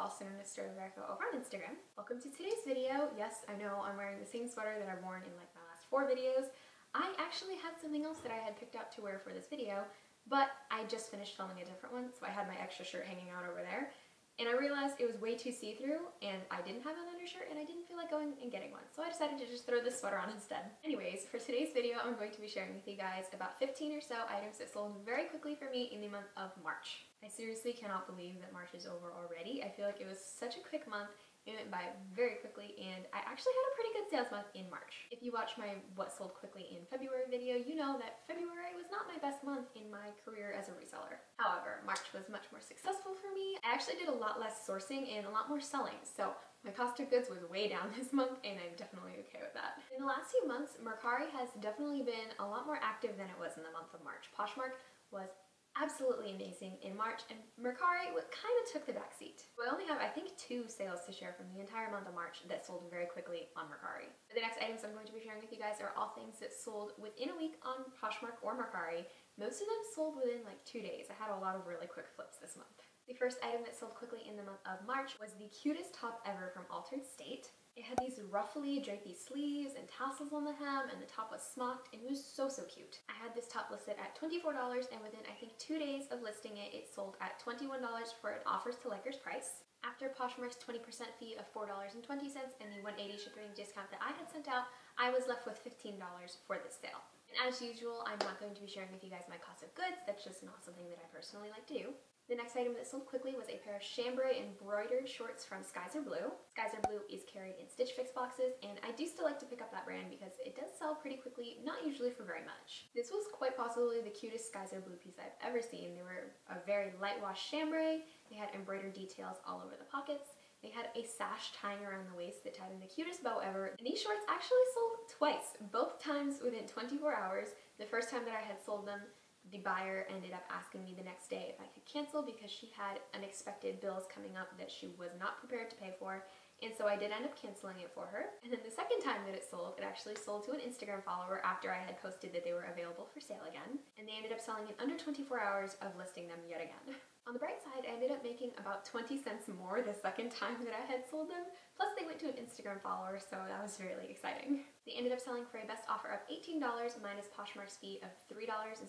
also known as Story of Erica over on Instagram. Welcome to today's video. Yes, I know I'm wearing the same sweater that I've worn in like my last 4 videos. I actually had something else that I had picked out to wear for this video, but I just finished filming a different one, so I had my extra shirt hanging out over there. And I realized it was way too see-through, and I didn't have an undershirt, and I didn't feel like going and getting one. So I decided to just throw this sweater on instead. Anyways, for today's video, I'm going to be sharing with you guys about 15 or so items that sold very quickly for me in the month of March. I seriously cannot believe that March is over already. I feel like it was such a quick month. It went by very quickly, and I actually had a pretty good sales month in March. If you watch my What Sold Quickly in February video, you know that February was not my best month in my career as a reseller. However, March was much more successful for me. I actually did a lot less sourcing and a lot more selling, so my cost of goods was way down this month, and I'm definitely okay with that. In the last few months, Mercari has definitely been a lot more active than it was in the month of March. Poshmark was absolutely amazing in March, and Mercari kind of took the back seat. I only have, I think, 2 sales to share from the entire month of March that sold very quickly on Mercari. The next items I'm going to be sharing with you guys are all things that sold within a week on Poshmark or Mercari. Most of them sold within like 2 days. I had a lot of really quick flips this month. The first item that sold quickly in the month of March was the cutest top ever from Altered State. It had these ruffly, drapey sleeves and tassels on the hem, and the top was smocked, and it was so cute. I had this top listed at $24, and within, I think, 2 days of listing it, it sold at $21 for an offers to likers price. After Poshmark's 20% fee of $4.20 and the $180 shipping discount that I had sent out, I was left with $15 for this sale. And as usual, I'm not going to be sharing with you guys my cost of goods. That's just not something that I personally like to do. The next item that sold quickly was a pair of chambray embroidered shorts from Skies Are Blue. Skies Are Blue is carried in Stitch Fix boxes, and I do still like to pick up that brand because it does sell pretty quickly, not usually for very much. This was quite possibly the cutest Skies Are Blue piece I've ever seen. They were a very light wash chambray, they had embroidered details all over the pockets, they had a sash tying around the waist that tied in the cutest bow ever, and these shorts actually sold twice, both times within 24 hours. The first time that I had sold them, the buyer ended up asking me the next day if I could cancel because she had unexpected bills coming up that she was not prepared to pay for, and so I did end up canceling it for her. And then the second time that it actually sold to an Instagram follower after I had posted that they were available for sale again, and they ended up selling in under 24 hours of listing them yet again. On the bright side, I ended up making about 20 cents more the second time that I had sold them, plus they went to an Instagram follower, so that was really exciting. They ended up selling for a best offer of $18 minus Poshmark's fee of $3.60.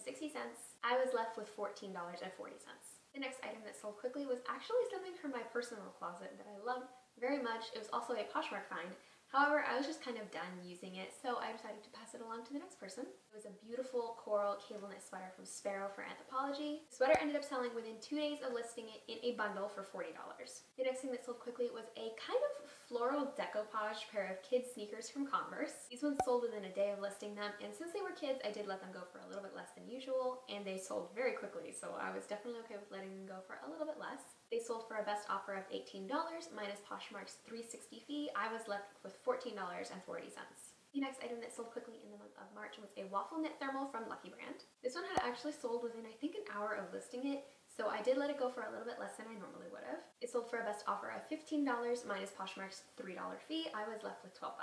I was left with $14.40. The next item that sold quickly was actually something from my personal closet that I love very much. It was also a Poshmark find. However, I was just kind of done using it, so I decided to pass it along to the next person. It was a beautiful coral cable knit sweater from Sparrow for Anthropologie. The sweater ended up selling within 2 days of listing it in a bundle for $40. The next thing that sold quickly was a kind of floral decoupage pair of kids sneakers from Converse. These ones sold within a day of listing them, and since they were kids, I did let them go for a little bit less than usual, and they sold very quickly, so I was definitely okay with letting them go for a little bit less. They sold for a best offer of $18 minus Poshmark's $3.60 fee. I was left with $14.40. The next item that sold quickly in the month of March was a waffle knit thermal from Lucky Brand. This one had actually sold within, I think, an hour of listing it, so I did let it go for a little bit less than I normally would have. It sold for a best offer of $15 minus Poshmark's $3 fee. I was left with $12.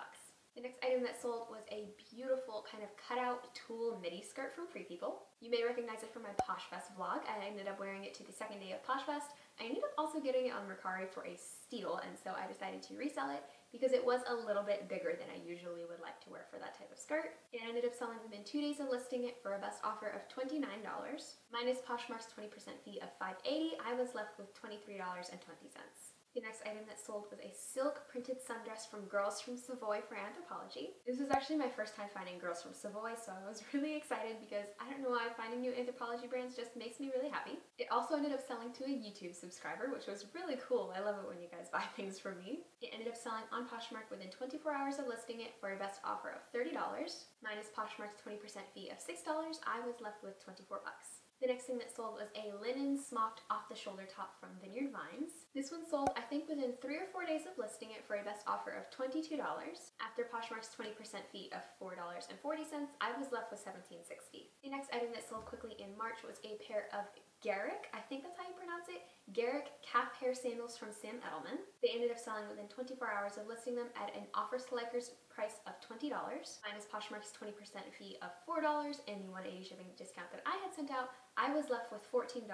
The next item that sold was a beautiful kind of cutout tulle midi skirt from Free People. You may recognize it from my Posh Fest vlog. I ended up wearing it to the second day of Posh Fest. I ended up also getting it on Mercari for a steal, and so I decided to resell it because it was a little bit bigger than I usually would like to wear for that type of skirt. It ended up selling within 2 days of listing it for a best offer of $29. Minus Poshmark's 20% fee of $5.80, I was left with $23.20. The next item that sold was a silk printed sundress from Girls from Savoy for Anthropologie. This was actually my first time finding Girls from Savoy, so I was really excited because I don't know why finding new Anthropologie brands just makes me really happy. It also ended up selling to a YouTube subscriber, which was really cool. I love it when you guys buy things from me. It ended up selling on Poshmark within 24 hours of listing it for a best offer of $30. Minus Poshmark's 20% fee of $6, I was left with $24. The next thing that sold was a linen smocked off-the-shoulder top from Vineyard Vines. This one sold, I think, within 3 or 4 days of listing it for a best offer of $22. After Poshmark's 20% fee of $4.40, I was left with $17.60. The next item that sold quickly in March was a pair of Garrick, I think that's how you pronounce it, Garrick calf hair sandals from Sam Edelman. They ended up selling within 24 hours of listing them at an offers to likers price of $20, minus Poshmark's 20% fee of $4 and the $180 shipping discount that I had sent out. I was left with $14.20.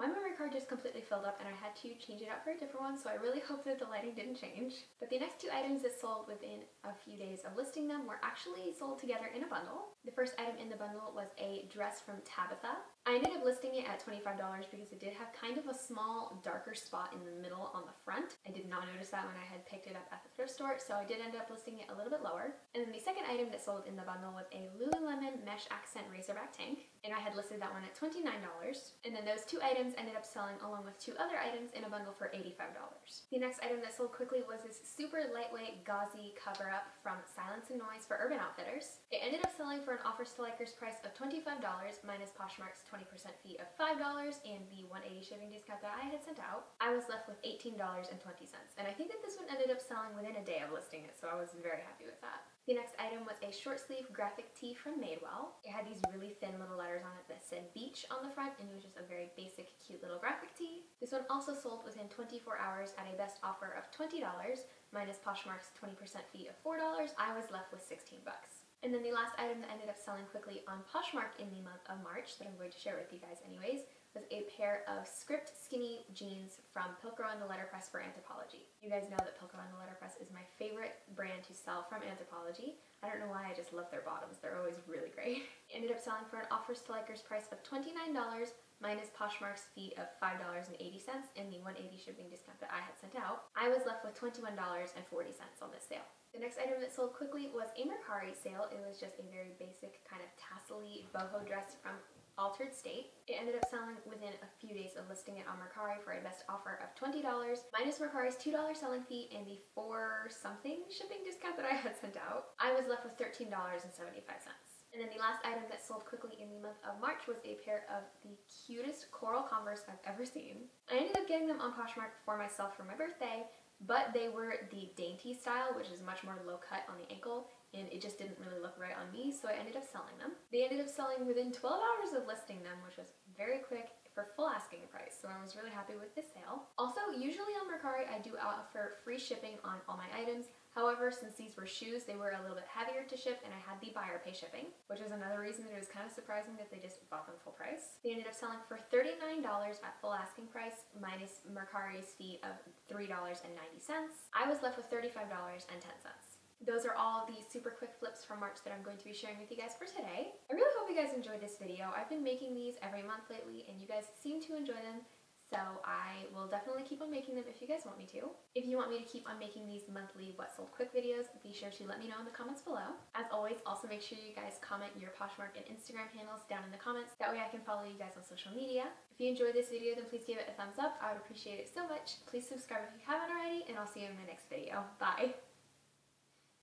My memory card just completely filled up and I had to change it out for a different one, so I really hope that the lighting didn't change. But the next two items that sold within a few days of listing them were actually sold together in a bundle. The first item in the bundle was a dress from Tabitha. I ended up listing it at $25 because it did have kind of a small, darker spot in the middle on the front. I did not notice that when I had picked it up at the thrift store, so I did end up listing it a little bit lower. And then the second item that sold in the bundle was a Lululemon mesh accent racerback tank, and I had listed that one at $29. And then those two items ended up selling along with two other items in a bundle for $85. The next item that sold quickly was this super lightweight gauzy cover-up from Silence and Noise for Urban Outfitters. It ended up selling for an Offers to Likers price of $25 minus Poshmark's 20% fee of $5 and the $180 shipping discount that I had sent out. I was left with $18.20, and I think that this one ended up selling within a day of listing it, so I was very happy with that. The next item was a short sleeve graphic tee from Madewell. It had these really thin little letters on it that said beach on the front, and it was just a very basic, cute little graphic tee. This one also sold within 24 hours at a best offer of $20 minus Poshmark's 20% fee of $4. I was left with 16 bucks. And then the last item that ended up selling quickly on Poshmark in the month of March that I'm going to share with you guys anyways was a pair of Script skinny jeans from Pilcrow and the Letterpress for Anthropologie. You guys know that Pilcrow and the Letterpress is my favorite brand to sell from Anthropologie. I don't know why, I just love their bottoms. They're always really great. It ended up selling for an Offers to Likers price of $29 minus Poshmark's fee of $5.80 and the $180 shipping discount that I had sent out. I was left with $21.40 on this sale. The next item that sold quickly was a Mercari sale. It was just a very basic kind of tassel-y boho dress from Altered State. It ended up selling within a few days of listing it on Mercari for a best offer of $20 minus Mercari's $2 selling fee and the $4 something shipping discount that I had sent out. I was left with $13.75. And then the last item that sold quickly in the month of March was a pair of the cutest coral Converse I've ever seen. I ended up getting them on Poshmark for myself for my birthday, but they were the dainty style, which is much more low cut on the ankle, and it just didn't really look right on me, so I ended up selling them. They ended up selling within 12 hours of listing them, which was very quick for full asking price, so I was really happy with this sale. Also, usually on Mercari, I do offer free shipping on all my items. However, since these were shoes, they were a little bit heavier to ship, and I had the buyer pay shipping, which is another reason that it was kind of surprising that they just bought them full price. They ended up selling for $39 at full asking price, minus Mercari's fee of $3.90. I was left with $35.10. Those are all the super quick flips from March that I'm going to be sharing with you guys for today. I really hope you guys enjoyed this video. I've been making these every month lately, and you guys seem to enjoy them. So I will definitely keep on making them if you guys want me to. If you want me to keep on making these monthly What Sold Quick videos, be sure to let me know in the comments below. As always, also make sure you guys comment your Poshmark and Instagram handles down in the comments. That way I can follow you guys on social media. If you enjoyed this video, then please give it a thumbs up. I would appreciate it so much. Please subscribe if you haven't already, and I'll see you in my next video. Bye!